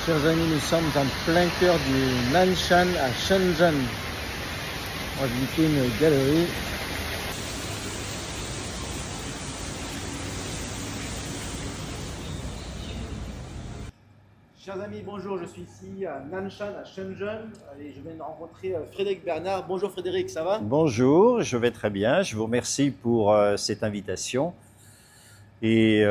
Chers amis, nous sommes en plein cœur du Nanshan à Shenzhen. On va visiter une galerie. Chers amis, bonjour, je suis ici à Nanshan à Shenzhen et je viens de rencontrer Frédéric Bernard. Bonjour Frédéric, ça va? Bonjour, je vais très bien. Je vous remercie pour cette invitation. Et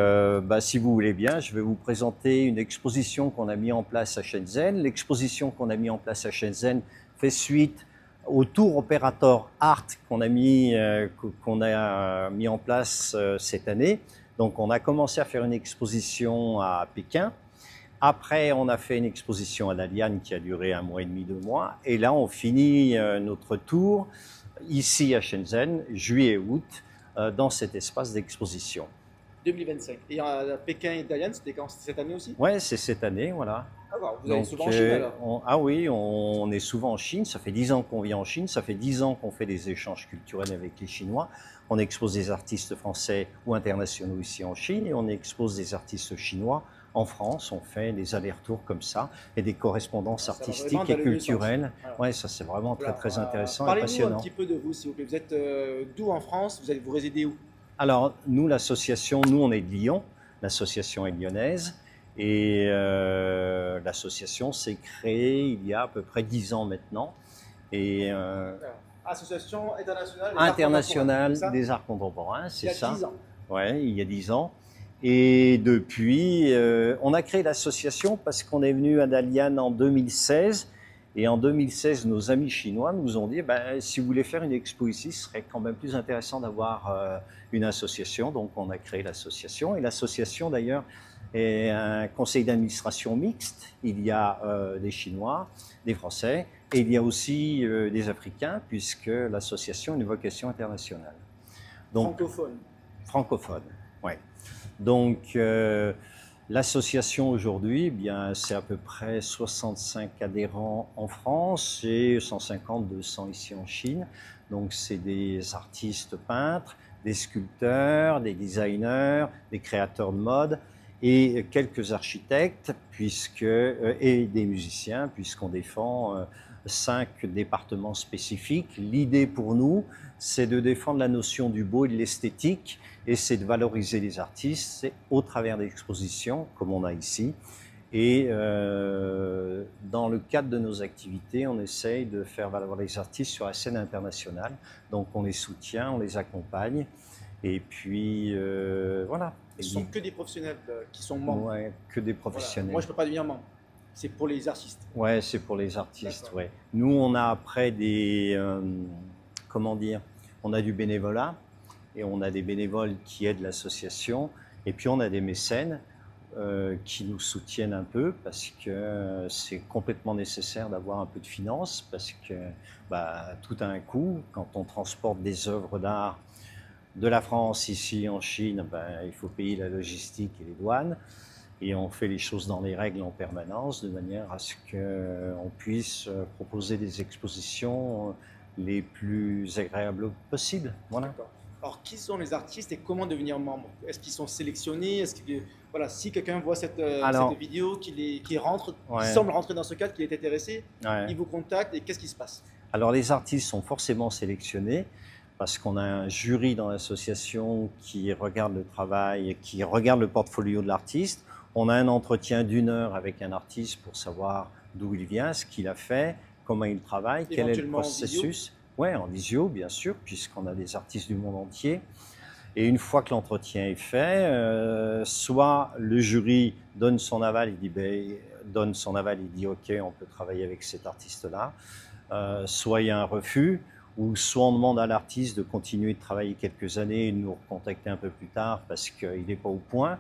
si vous voulez bien, je vais vous présenter une exposition qu'on a mis en place à Shenzhen. L'exposition qu'on a mis en place à Shenzhen fait suite au tour opérateur Art qu'on a mis en place cette année. Donc on a commencé à faire une exposition à Pékin. Après, on a fait une exposition à Dalian qui a duré 1 mois et demi, 2 mois. Et là, on finit notre tour ici à Shenzhen, juillet-août, dans cet espace d'exposition. 2025. Et à Pékin et Dalian, c'était quand? C'était cette année aussi? Ouais, c'est cette année, voilà. D'accord, vous allez souvent en Chine alors? Ah oui, on est souvent en Chine. Ça fait 10 ans qu'on vit en Chine. Ça fait 10 ans qu'on fait des échanges culturels avec les Chinois. On expose des artistes français ou internationaux ici en Chine et on expose des artistes chinois en France. On fait des allers-retours comme ça et des correspondances artistiques et culturelles. Voilà. Ouais, ça c'est vraiment très intéressant et Parlez-nous passionnant. un petit peu de vous, s'il vous plaît. Vous êtes d'où en France? Vous résidez où? Alors, nous, l'association, on est de Lyon. L'association est lyonnaise. Et l'association s'est créée il y a à peu près 10 ans maintenant. Et Association internationale des arts contemporains, c'est ça. Il y a 10 ans. Ouais, il y a 10 ans. Et depuis, on a créé l'association parce qu'on est venu à Dalian en 2016. Et en 2016, nos amis chinois nous ont dit, si vous voulez faire une expo ici, ce serait quand même plus intéressant d'avoir une association. Donc on a créé l'association. Et l'association d'ailleurs est un conseil d'administration mixte. Il y a des Chinois, des Français et il y a aussi des Africains puisque l'association a une vocation internationale. Donc, francophone, oui. Donc l'association aujourd'hui, c'est à peu près 65 adhérents en France et 150-200 ici en Chine. Donc c'est des artistes peintres, des sculpteurs, des designers, des créateurs de mode et quelques architectes et des musiciens puisqu'on défend 5 départements spécifiques. L'idée pour nous, c'est de défendre la notion du beau et de l'esthétique et c'est de valoriser les artistes au travers d'expositions comme on a ici. Et dans le cadre de nos activités, on essaye de faire valoir les artistes sur la scène internationale. Donc on les soutient, on les accompagne. Et puis voilà. Ce ne sont que des professionnels qui sont membres. Ouais, que des professionnels. Voilà. Moi, je ne peux pas devenir membre. C'est pour les artistes. Ouais, c'est pour les artistes. Ouais. Nous, on a après on a du bénévolat et on a des bénévoles qui aident l'association. Et puis on a des mécènes qui nous soutiennent un peu parce que c'est complètement nécessaire d'avoir un peu de finances parce que tout a un coût. Quand on transporte des œuvres d'art de la France ici en Chine, il faut payer la logistique et les douanes. Et on fait les choses dans les règles en permanence de manière à ce qu'on puisse proposer des expositions les plus agréables possibles. Voilà. Alors, qui sont les artistes et comment devenir membre? Est-ce qu'ils sont sélectionnés? Si quelqu'un voit cette vidéo, qui semble rentrer dans ce cadre, qu'il est intéressé, il vous contacte et qu'est-ce qui se passe? Alors, les artistes sont forcément sélectionnés parce qu'on a un jury dans l'association qui regarde le travail, qui regarde le portfolio de l'artiste. On a un entretien d'1 heure avec un artiste pour savoir d'où il vient, ce qu'il a fait, comment il travaille, quel est le processus. Oui, en visio, bien sûr, puisqu'on a des artistes du monde entier. Et une fois que l'entretien est fait, soit le jury donne son aval, il dit OK, on peut travailler avec cet artiste-là, soit il y a un refus, ou soit on demande à l'artiste de continuer de travailler quelques années et de nous recontacter un peu plus tard parce qu'il n'est pas au point.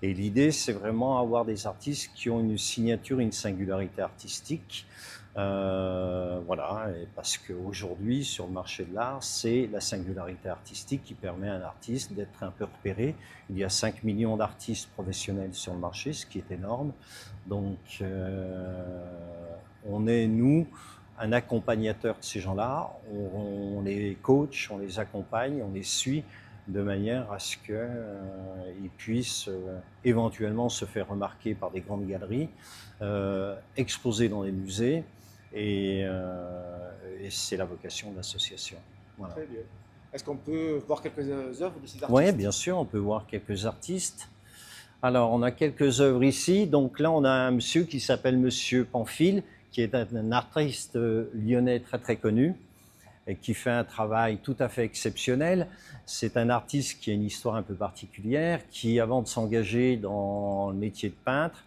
Et l'idée, c'est vraiment avoir des artistes qui ont une signature, une singularité artistique. Voilà, et parce qu'aujourd'hui, sur le marché de l'art, c'est la singularité artistique qui permet à un artiste d'être un peu repéré. Il y a 5 millions d'artistes professionnels sur le marché, ce qui est énorme. Donc, on est, nous, un accompagnateur de ces gens-là, on les coach, on les accompagne, on les suit de manière à ce qu'il puisse éventuellement se faire remarquer par des grandes galeries, exposer dans les musées, et c'est la vocation de l'association. Voilà. Très bien. Est-ce qu'on peut voir quelques œuvres de ces artistes? Oui, bien sûr, on peut voir quelques artistes. Alors, on a quelques œuvres ici. Donc là, on a un monsieur qui s'appelle Monsieur Pamphile, qui est un artiste lyonnais très très connu et qui fait un travail tout à fait exceptionnel. C'est un artiste qui a une histoire un peu particulière, qui, avant de s'engager dans le métier de peintre,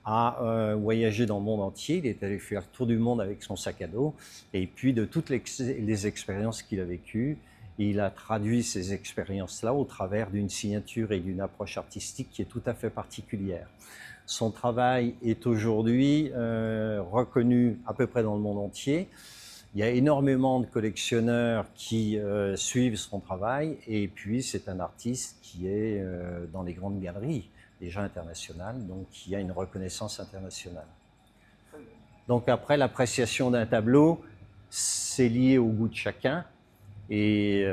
a voyagé dans le monde entier. Il est allé faire le tour du monde avec son sac à dos. Et puis, de toutes les expériences qu'il a vécues, il a traduit ces expériences-là au travers d'une signature et d'une approche artistique qui est tout à fait particulière. Son travail est aujourd'hui reconnu à peu près dans le monde entier. Il y a énormément de collectionneurs qui suivent son travail, et puis c'est un artiste qui est dans les grandes galeries, déjà internationales, donc qui a une reconnaissance internationale. Donc après, l'appréciation d'un tableau, c'est lié au goût de chacun, et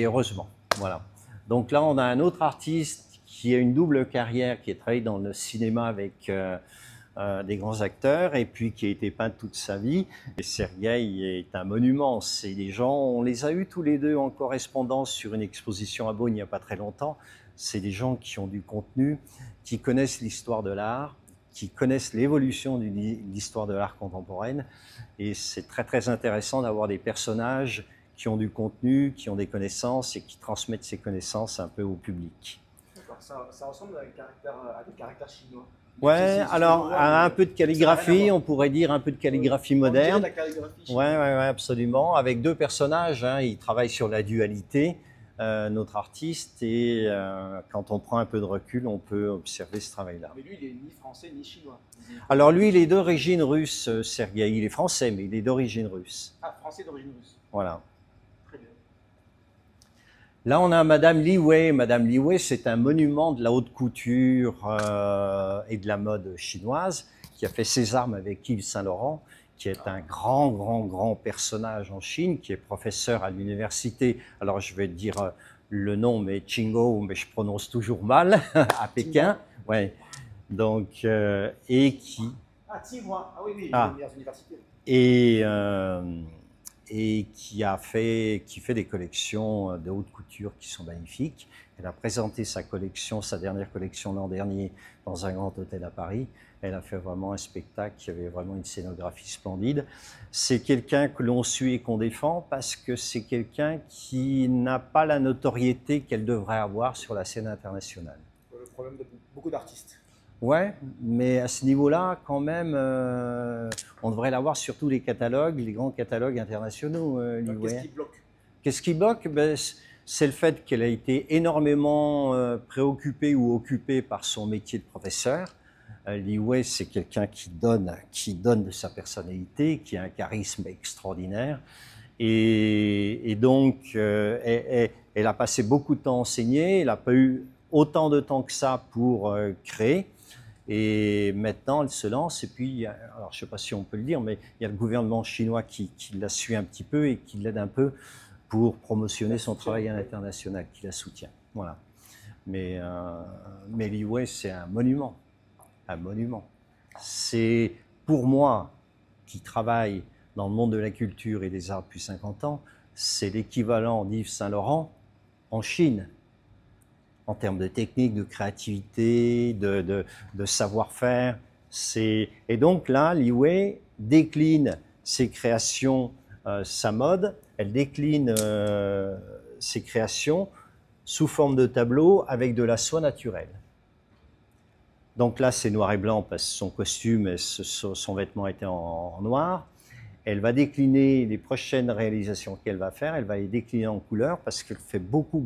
heureusement. Voilà. Donc là, on a un autre artiste qui a une double carrière, qui a travaillé dans le cinéma avec des grands acteurs, et puis qui a été peint toute sa vie. Et Sergueï est un monument. C'est des gens, on les a eus tous les deux en correspondance sur une exposition à Beaune il n'y a pas très longtemps. C'est des gens qui ont du contenu, qui connaissent l'histoire de l'art, qui connaissent l'évolution de l'histoire de l'art contemporaine. Et c'est très très intéressant d'avoir des personnages qui ont du contenu, qui ont des connaissances et qui transmettent ces connaissances un peu au public. D'accord, ça ressemble à des caractères chinois. Ouais, alors un peu de calligraphie, on pourrait dire un peu de calligraphie moderne. On dirait de la calligraphie chinoise. Ouais, absolument. Avec deux personnages, hein, il travaille sur la dualité, notre artiste, et quand on prend un peu de recul, on peut observer ce travail-là. Mais lui, il est ni français ni chinois. Alors lui, il est d'origine russe, Sergueï. Il est français, mais il est d'origine russe. Ah, français d'origine russe. Voilà. Très bien. Là, on a Madame Li Wei. Madame Li Wei, c'est un monument de la haute couture et de la mode chinoise, qui a fait ses armes avec Yves Saint Laurent, qui est un grand personnage en Chine, qui est professeur à l'université. Alors, je vais dire le nom, mais Tsinghou, mais je prononce toujours mal, à Pékin. Ouais. Donc, et qui... Ah, Tsinghua. Ah oui, les meilleures universités. Et qui fait des collections de haute couture qui sont magnifiques. Elle a présenté sa dernière collection l'an dernier dans un grand hôtel à Paris. Elle a fait vraiment un spectacle qui avait vraiment une scénographie splendide. C'est quelqu'un que l'on suit et qu'on défend parce que c'est quelqu'un qui n'a pas la notoriété qu'elle devrait avoir sur la scène internationale. Le problème de beaucoup d'artistes. Ouais, mais à ce niveau-là, quand même, on devrait l'avoir sur tous les catalogues, les grands catalogues internationaux. Qu'est-ce qui bloque? Qu'est-ce qui bloque? Ben, c'est le fait qu'elle a été énormément préoccupée ou occupée par son métier de professeur. Li Wei, c'est quelqu'un qui donne de sa personnalité, qui a un charisme extraordinaire. Et donc, elle a passé beaucoup de temps à enseigner, elle n'a pas eu autant de temps que ça pour créer. Et maintenant, elle se lance. Et puis, alors je ne sais pas si on peut le dire, mais il y a le gouvernement chinois qui la suit un petit peu et qui l'aide un peu pour promotionner son travail à l'international, qui la soutient. Voilà. Mais Li Wei, c'est un monument. Un monument. C'est, pour moi, qui travaille dans le monde de la culture et des arts depuis 50 ans, c'est l'équivalent d'Yves Saint Laurent en Chine, en termes de technique, de créativité, de savoir-faire. Et donc là, Li Wei décline ses créations, sa mode, elle décline ses créations sous forme de tableaux avec de la soie naturelle. Donc là, c'est noir et blanc parce que son costume et son vêtement étaient en noir. Elle va décliner les prochaines réalisations qu'elle va faire, elle va les décliner en couleur parce qu'elle fait beaucoup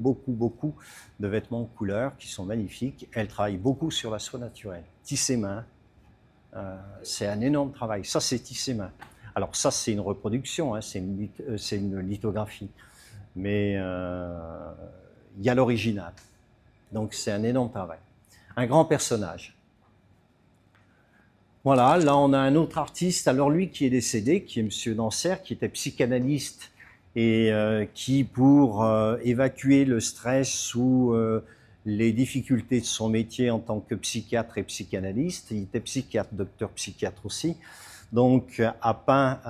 de vêtements en couleur qui sont magnifiques. Elle travaille beaucoup sur la soie naturelle. Tissé main, c'est un énorme travail. Ça, c'est tissé main. Alors ça, c'est une reproduction, hein, c'est une lithographie. Mais il y a l'original. Donc c'est un énorme travail. Un grand personnage. Voilà, là on a un autre artiste, alors lui qui est décédé, qui est M. Danser, qui était psychanalyste et qui, pour évacuer le stress ou les difficultés de son métier en tant que psychiatre et psychanalyste, il était psychiatre, docteur psychiatre aussi, donc a peint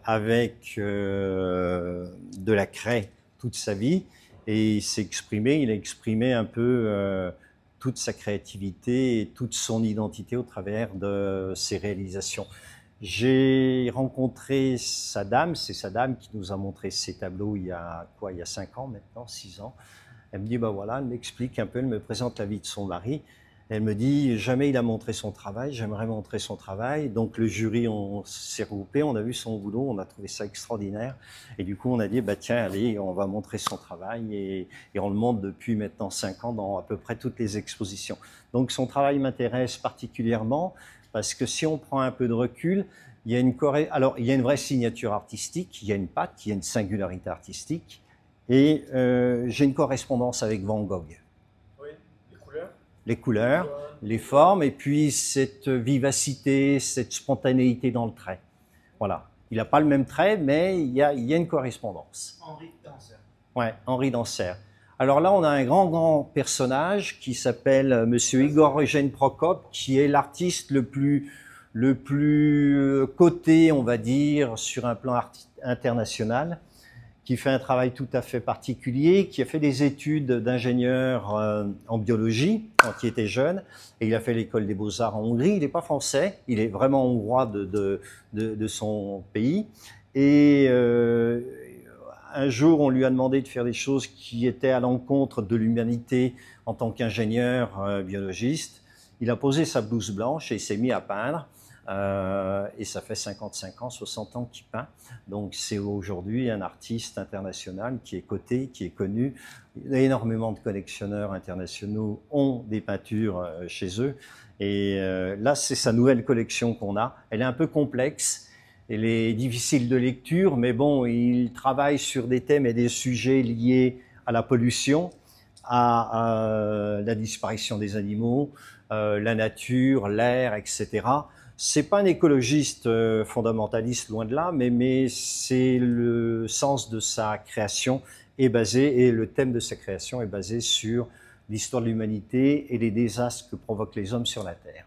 avec de la craie toute sa vie, et il s'est exprimé, il a exprimé un peu toute sa créativité et toute son identité au travers de ses réalisations. J'ai rencontré sa dame, c'est sa dame qui nous a montré ses tableaux il y a 5 ans maintenant, 6 ans. Elle me dit, ben voilà, elle m'explique un peu, elle me présente la vie de son mari. Elle me dit, jamais il a montré son travail, j'aimerais montrer son travail. Donc le jury, on s'est regroupé, on a vu son boulot, on a trouvé ça extraordinaire. Et du coup, on a dit, bah tiens, allez, on va montrer son travail. Et on le montre depuis maintenant 5 ans dans à peu près toutes les expositions. Donc son travail m'intéresse particulièrement parce que si on prend un peu de recul, il y a une vraie signature artistique, il y a une patte, il y a une singularité artistique. Et j'ai une correspondance avec Van Gogh. Oui, les couleurs. Les couleurs, les formes, et puis cette vivacité, cette spontanéité dans le trait. Voilà. Il n'a pas le même trait, mais il y a une correspondance. Henri Danser. Ouais, Henri Danser. Alors là, on a un grand personnage qui s'appelle Monsieur Igor Eugène Procope, qui est l'artiste le plus coté, on va dire, sur un plan international, qui fait un travail tout à fait particulier, qui a fait des études d'ingénieur en biologie quand il était jeune, et il a fait l'école des beaux-arts en Hongrie. Il n'est pas français, il est vraiment hongrois de son pays. Et un jour, on lui a demandé de faire des choses qui étaient à l'encontre de l'humanité en tant qu'ingénieur biologiste. Il a posé sa blouse blanche et il s'est mis à peindre. Et ça fait 55 ans, 60 ans qu'il peint. Donc c'est aujourd'hui un artiste international qui est coté, qui est connu. Énormément de collectionneurs internationaux ont des peintures chez eux. Et là, c'est sa nouvelle collection qu'on a. Elle est un peu complexe, elle est difficile de lecture, mais bon, il travaille sur des thèmes et des sujets liés à la pollution, à la disparition des animaux, la nature, l'air, etc. C'est pas un écologiste fondamentaliste, loin de là, mais c'est le sens de sa création est basé, et le thème de sa création est basé sur l'histoire de l'humanité et les désastres que provoquent les hommes sur la Terre.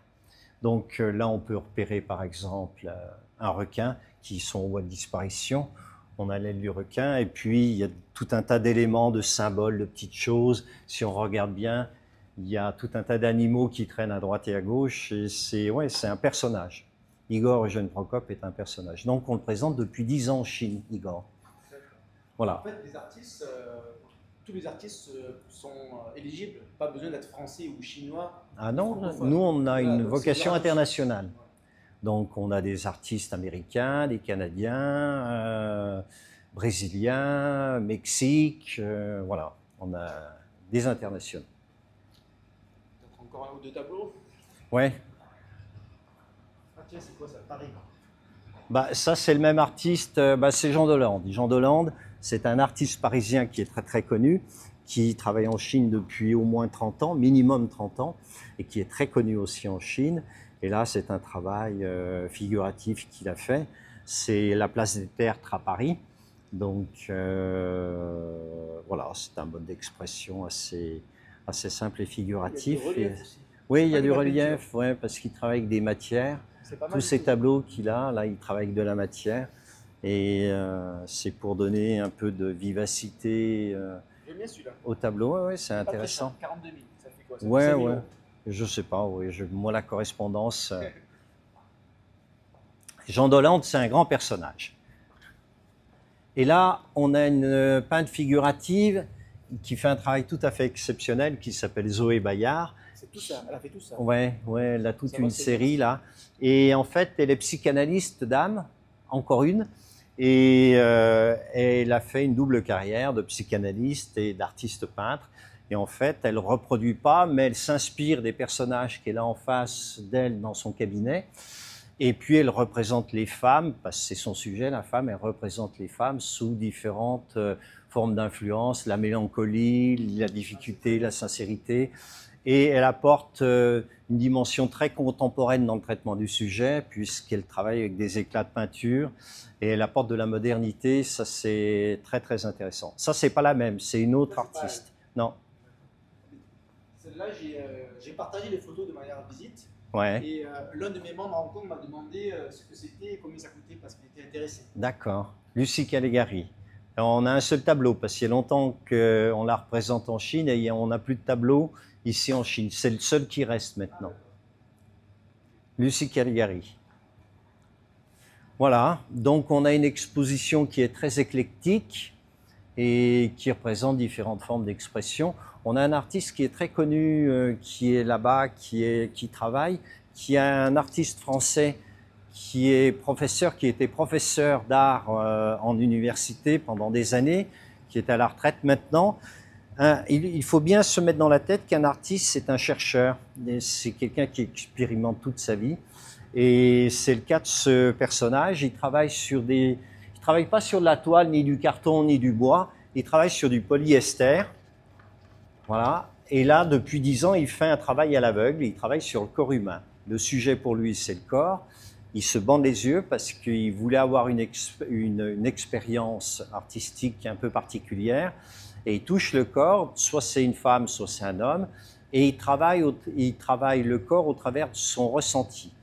Donc là, on peut repérer par exemple un requin qui sont en voie de disparition. On a l'aile du requin, et puis il y a tout un tas d'éléments, de symboles, de petites choses. Si on regarde bien, il y a tout un tas d'animaux qui traînent à droite et à gauche, et c'est un personnage. Igor Eugène Procope est un personnage. Donc on le présente depuis 10 ans en Chine, Igor. Voilà. En fait, tous les artistes sont éligibles, pas besoin d'être français ou chinois. Ah non, nous on a une vocation internationale. Donc on a des artistes américains, des Canadiens, brésiliens, Mexique, voilà, on a des internationaux. Encore un ou deux tableaux? Ouais. Ah tiens, c'est quoi ça? Paris. Bah, ça, c'est le même artiste, c'est Jean Dolande. Jean Dolande, c'est un artiste parisien qui est très connu, qui travaille en Chine depuis au moins 30 ans, minimum 30 ans, et qui est très connu aussi en Chine. Et là, c'est un travail figuratif qu'il a fait. C'est la place des Tertres à Paris. Donc, voilà, c'est un mode d'expression assez simple et figuratif. Oui, il y a du relief, ouais, parce qu'il travaille avec des matières. Tous ces tableaux qu'il a, là, il travaille avec de la matière. Et c'est pour donner un peu de vivacité au tableau. Ouais, c'est intéressant. 42 000, ça fait quoi? Ça ouais, ouais. Je sais pas, oui. Moi, la correspondance. Jean Dolande, c'est un grand personnage. Et là, on a une peintre figurative qui fait un travail tout à fait exceptionnel, qui s'appelle Zoé Bayard. C'est tout ça, elle a fait tout ça. Ouais, elle a toute une série là. Et en fait, elle est psychanalyste d'âme, encore une. Et elle a fait une double carrière de psychanalyste et d'artiste peintre. Et en fait, elle ne reproduit pas, mais elle s'inspire des personnages qu'elle a en face d'elle dans son cabinet. Et puis elle représente les femmes, parce que c'est son sujet, la femme, elle représente les femmes sous différentes formes d'influence, la mélancolie, la difficulté, la sincérité. Et elle apporte une dimension très contemporaine dans le traitement du sujet, puisqu'elle travaille avec des éclats de peinture, et elle apporte de la modernité, ça c'est très très intéressant. Ça c'est pas la même, c'est une autre artiste. Non. Celle-là, j'ai partagé les photos de ma dernière visite. Ouais. Et l'un de mes membres en compte m'a demandé ce que c'était et combien ça coûtait parce qu'il était intéressé. D'accord. Lucie Caligari. Alors, on a un seul tableau parce qu'il y a longtemps qu'on la représente en Chine et on n'a plus de tableau ici en Chine. C'est le seul qui reste maintenant. Lucie Caligari. Voilà. Donc on a une exposition qui est très éclectique et qui représente différentes formes d'expression. On a un artiste qui est très connu, qui est là-bas, qui travaille, qui est un artiste français qui est professeur, qui était professeur d'art en université pendant des années, qui est à la retraite maintenant. Il faut bien se mettre dans la tête qu'un artiste, c'est un chercheur. C'est quelqu'un qui expérimente toute sa vie. Et c'est le cas de ce personnage. Il travaille pas sur de la toile, ni du carton, ni du bois. Il travaille sur du polyester. Voilà. Et là, depuis 10 ans, il fait un travail à l'aveugle. Il travaille sur le corps humain. Le sujet pour lui, c'est le corps. Il se bande les yeux parce qu'il voulait avoir une expérience artistique un peu particulière. Et il touche le corps, soit c'est une femme, soit c'est un homme. Et il travaille le corps au travers de son ressenti.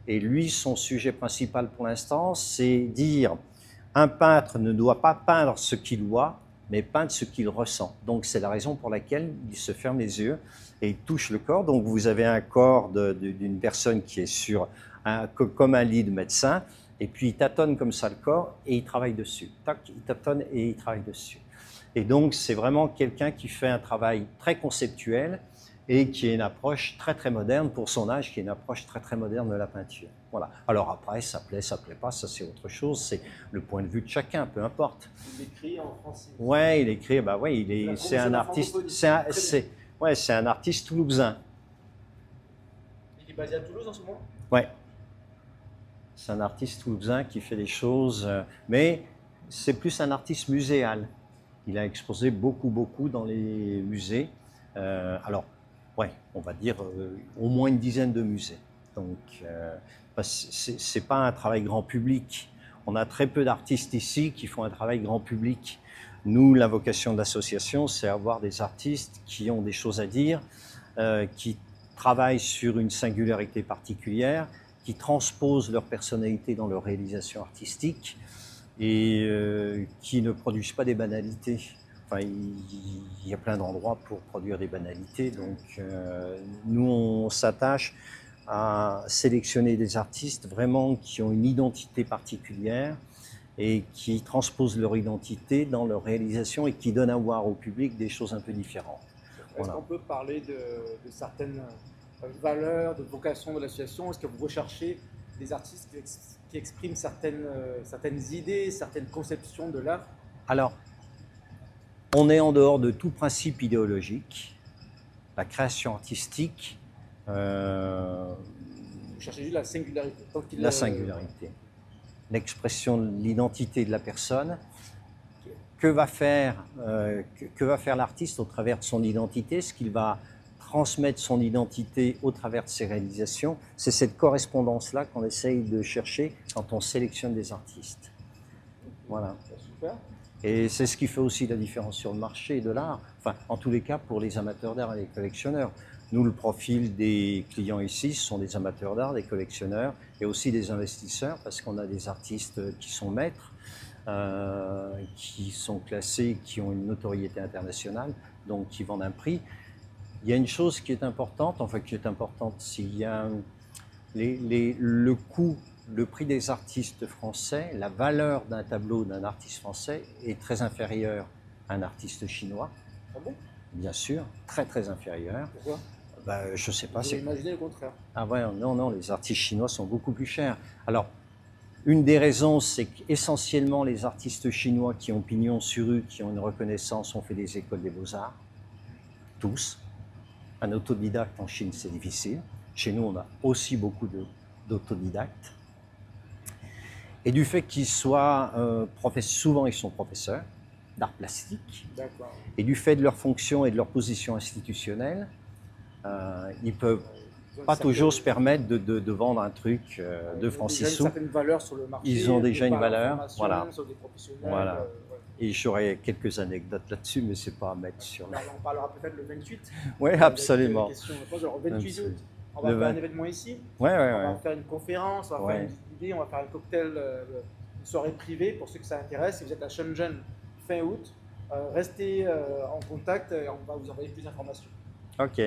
Et lui, son sujet principal pour l'instant, c'est dire un peintre ne doit pas peindre ce qu'il voit, mais peindre ce qu'il ressent. Donc c'est la raison pour laquelle il se ferme les yeux et il touche le corps. Donc vous avez un corps d'une personne qui est comme un lit de médecin, et puis il tâtonne comme ça le corps et il travaille dessus. Tac, il tâtonne et il travaille dessus. Et donc c'est vraiment quelqu'un qui fait un travail très conceptuel et qui est une approche très très moderne pour son âge, qui est une approche très très moderne de la peinture. Voilà. Alors après, ça plaît pas, ça c'est autre chose, c'est le point de vue de chacun, peu importe. Il écrit en français. Ouais, il écrit, bah ouais, c'est un artiste, c'est un artiste toulousain. Il est basé à Toulouse en ce moment? Ouais. C'est un artiste toulousain qui fait des choses, mais c'est plus un artiste muséal. Il a exposé beaucoup dans les musées. Alors, ouais, on va dire au moins une dizaine de musées. Donc, c'est pas un travail grand public. On a très peu d'artistes ici qui font un travail grand public. Nous, la vocation de l'association, c'est avoir des artistes qui ont des choses à dire, qui travaillent sur une singularité particulière, qui transposent leur personnalité dans leur réalisation artistique et qui ne produisent pas des banalités. Enfin, il y a plein d'endroits pour produire des banalités, donc nous on s'attache à sélectionner des artistes vraiment qui ont une identité particulière et qui transposent leur identité dans leur réalisation et qui donnent à voir au public des choses un peu différentes. Est-ce qu'on peut parler de certaines valeurs, de vocation de l'association? Est-ce que vous recherchez des artistes qui expriment certaines idées, certaines conceptions de l'art? Alors, on est en dehors de tout principe idéologique. La création artistique... Vous cherchez juste la singularité. La singularité. L'expression de l'identité de la personne. Que va faire l'artiste au travers de son identité? Ce qu'il va transmettre son identité au travers de ses réalisations. C'est cette correspondance-là qu'on essaye de chercher quand on sélectionne des artistes. Voilà. Super. Et c'est ce qui fait aussi la différence sur le marché de l'art, enfin, en tous les cas pour les amateurs d'art et les collectionneurs. Nous, le profil des clients ici, ce sont des amateurs d'art, des collectionneurs et aussi des investisseurs, parce qu'on a des artistes qui sont maîtres, qui sont classés, qui ont une notoriété internationale, donc qui vendent un prix. Il y a une chose qui est importante, s'il y a le coût. Le prix des artistes français, la valeur d'un tableau d'un artiste français est très inférieure à un artiste chinois. Ah bon? Bien sûr, très très inférieure. Pourquoi? Je sais pas. Vous imaginez le contraire? Ah ouais, non, les artistes chinois sont beaucoup plus chers. Alors, une des raisons, c'est qu'essentiellement les artistes chinois qui ont pignon sur rue, qui ont une reconnaissance, ont fait des écoles des beaux-arts. Tous. Un autodidacte en Chine, c'est difficile. Chez nous, on a aussi beaucoup d'autodidactes. Et du fait qu'ils soient souvent ils sont professeurs d'art plastique. Et du fait de leur fonction et de leur position institutionnelle, ils peuvent pas toujours se permettre de vendre un truc de francs 6 sous. Ils ont déjà une valeur. Voilà. Voilà. Et j'aurais quelques anecdotes là-dessus, mais c'est pas à mettre sur la... On parlera peut-être le 28. Oui, absolument. Le 28 août, on va faire un événement ici. On va faire une conférence, on va faire une idée, on va faire un cocktail, une soirée privée pour ceux que ça intéresse. Si vous êtes à Shenzhen fin août, restez en contact et on va vous envoyer plus d'informations. Ok.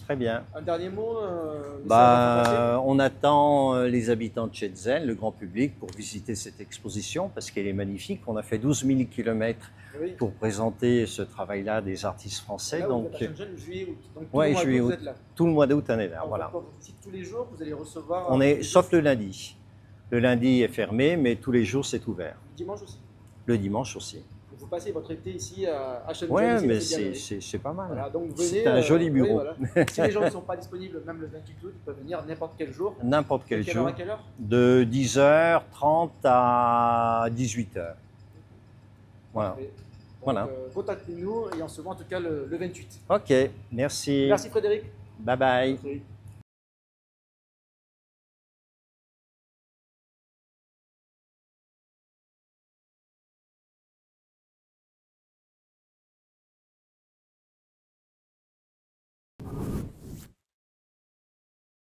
Très bien. Un dernier mot on attend les habitants de Shenzhen, le grand public, pour visiter cette exposition parce qu'elle est magnifique. On a fait 12 000 km pour présenter ce travail-là des artistes français. Là, donc, vous êtes à Shenzhen, juillet, août. Donc, tout le mois d'août, on est là. Voilà. Tous les jours, vous allez recevoir... sauf le lundi. Le lundi est fermé, mais tous les jours, c'est ouvert. Le dimanche aussi. Le dimanche aussi. Vous passez votre été ici à Shenzhen. Oui, mais c'est pas mal. Voilà, c'est un joli bureau. Si les gens ne sont pas disponibles, même le 28 août, ils peuvent venir n'importe quel jour. N'importe quel jour. À quelle heure? De 10h30 à 18h. Voilà. Donc, contactez-nous et on se voit en tout cas le 28. Ok, merci. Merci Frédéric. Bye bye. Merci.